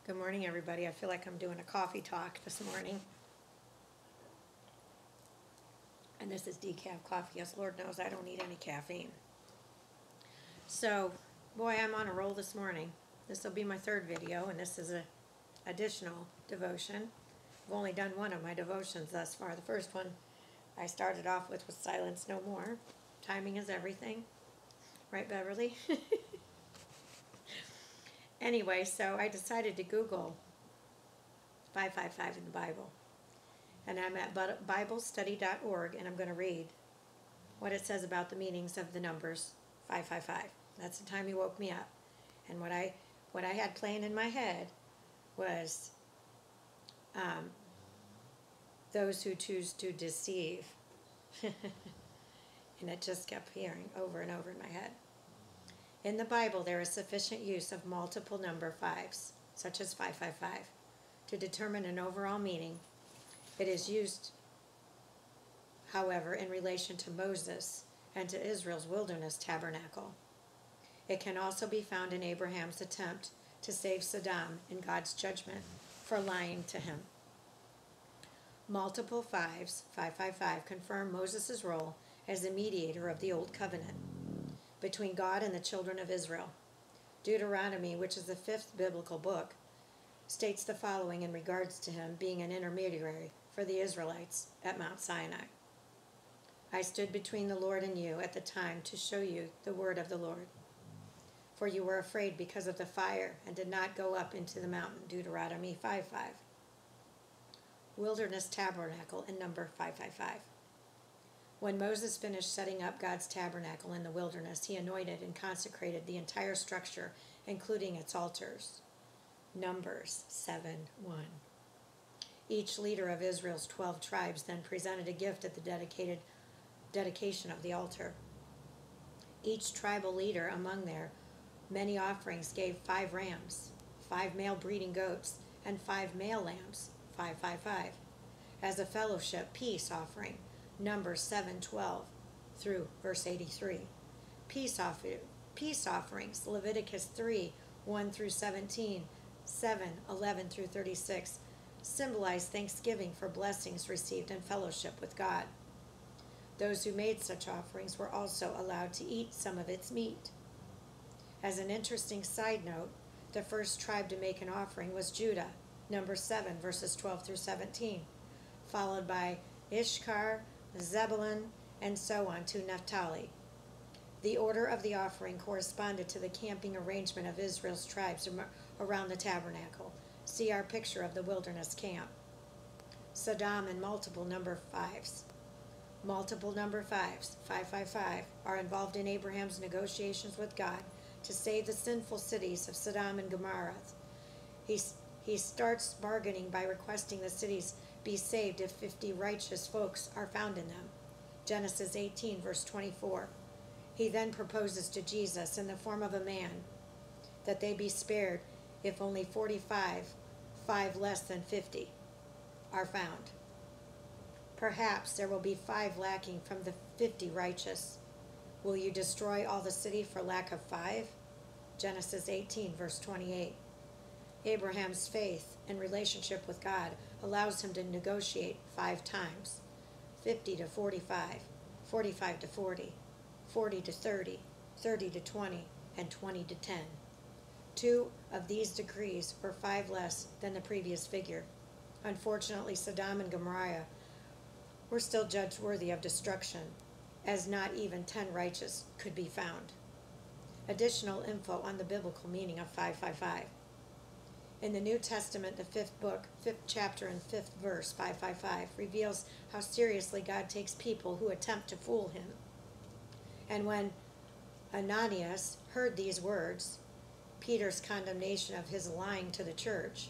Good morning, everybody. I feel like I'm doing a coffee talk this morning. And this is decaf coffee. Yes, Lord knows I don't need any caffeine. So, boy, I'm on a roll this morning. This will be my third video, and this is an additional devotion. I've only done one of my devotions thus far. The first one I started off with was Silence No More. Timing is everything. Right, Beverly? Anyway, so I decided to Google 555 in the Bible. And I'm at BibleStudy.org, and I'm going to read what it says about the meanings of the numbers 555. That's the time he woke me up. And what I had playing in my head was those who choose to deceive. And it just kept hearing over and over in my head. In the Bible, there is sufficient use of multiple number fives, such as 555, to determine an overall meaning. It is used, however, in relation to Moses and to Israel's wilderness tabernacle. It can also be found in Abraham's attempt to save Saddam in God's judgment for lying to him. Multiple fives, 555, confirm Moses' role as the mediator of the Old Covenant between God and the children of Israel. Deuteronomy, which is the fifth biblical book, states the following in regards to him being an intermediary for the Israelites at Mount Sinai. I stood between the Lord and you at the time to show you the word of the Lord. For you were afraid because of the fire and did not go up into the mountain. Deuteronomy 5:5. Wilderness tabernacle in number 555. When Moses finished setting up God's tabernacle in the wilderness, he anointed and consecrated the entire structure, including its altars. Numbers 7:1. Each leader of Israel's 12 tribes then presented a gift at the dedication of the altar. Each tribal leader among their many offerings gave 5 rams, 5 male breeding goats, and 5 male lambs, 555, as a fellowship peace offering. Numbers 7:12 through verse 83. Peace offerings, Leviticus 3:1 through 17, 7:11 through 36, symbolize thanksgiving for blessings received and fellowship with God. Those who made such offerings were also allowed to eat some of its meat. As an interesting side note, the first tribe to make an offering was Judah, Numbers 7, verses 12 through 17, followed by Issachar, Zebulun, and so on to Naphtali. The order of the offering corresponded to the camping arrangement of Israel's tribes around the tabernacle. See our picture of the wilderness camp. Saddam and multiple number fives. Multiple number fives, 555, are involved in Abraham's negotiations with God to save the sinful cities of Sodom and Gomorrah. He starts bargaining by requesting the cities be saved if 50 righteous folks are found in them. Genesis 18, verse 24. He then proposes to Jesus in the form of a man that they be spared if only 45, 5 less than 50, are found. Perhaps there will be 5 lacking from the 50 righteous. Will you destroy all the city for lack of 5? Genesis 18, verse 28. Abraham's faith and relationship with God allows him to negotiate 5 times. 50 to 45, 45 to 40, 40 to 30, 30 to 20, and 20 to 10. 2 of these decrees were 5 less than the previous figure. Unfortunately, Sodom and Gomorrah were still judged worthy of destruction, as not even 10 righteous could be found. Additional info on the biblical meaning of 555. In the New Testament, the 5th book, 5th chapter and 5th verse, 555, reveals how seriously God takes people who attempt to fool him. And when Ananias heard these words, Peter's condemnation of his lying to the church,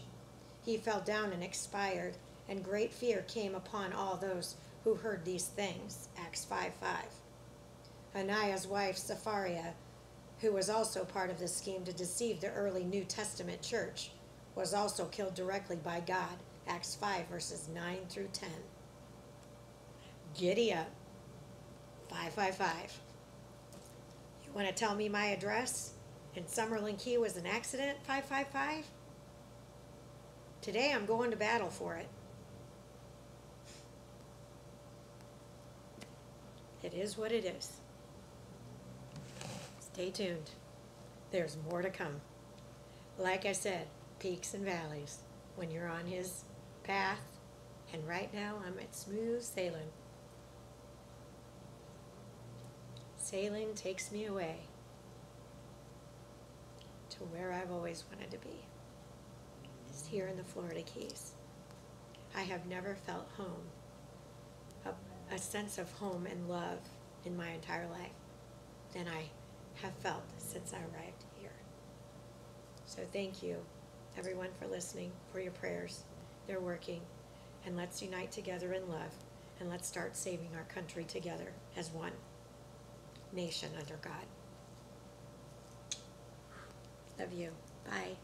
he fell down and expired, and great fear came upon all those who heard these things. Acts 5:5. Ananias' wife, Sapphira, who was also part of the scheme to deceive the early New Testament church, was also killed directly by God. Acts 5, verses 9 through 10. Giddy up. 555. You want to tell me my address? In Summerlin Key was an accident? 555? Today I'm going to battle for it. It is what it is. Stay tuned. There's more to come. Like I said, peaks and valleys when you're on his path, and right now I'm at smooth sailing. Sailing takes me away to where I've always wanted to be. It's here in the Florida Keys. I have never felt home, a sense of home and love in my entire life than I have felt since I arrived here. So thank you, everyone, for listening, for your prayers. They're working. And let's unite together in love, and let's start saving our country together as one nation under God. Love you. Bye.